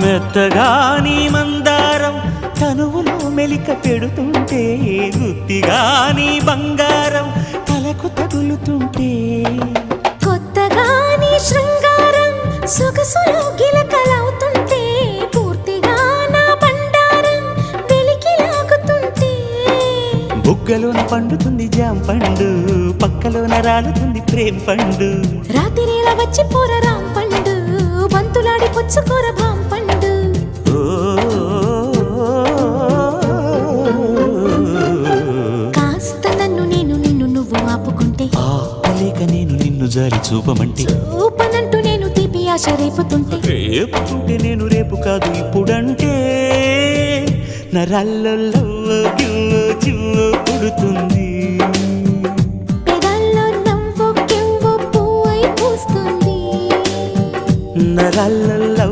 మెత్తగా నీ మందారం తనువులో మెలిక పెడుతుంటే, గుత్తిగా నీ బంగారం తలకు తగులుతుంటే, కొత్తగా నీ శృంగారం సొగసులో గిలకలవుతుంటే, పూర్తిగా నా బండారం వెలికి లాగుతుంటే, బుగ్గలోన పండుతుంది జాం పండు, పక్కలోన రాలుతుంది ప్రేమ పండు. రాత్రిలా వచ్చి పోర రాం పండు, బంతులాడి పుచ్చుకోర భాం పండు. కాస్త నన్ను నేను నిన్ను నువ్వు ఆపుకుంటే, ఆపలేక నేను నిన్ను జారి చూపమంటే, చూపనంటూ నేను తీపి ఆశ రేపుతుంటే, రేపుతుంటే నేను రేపు కాదు ఇప్పుడంటే, నరాల్లో గిల్లో చిల్లో పుడుతుంది, పెదాల్లో నవ్వు కెవ్వు పువ్వై పూస్తుంది. నరాల్లో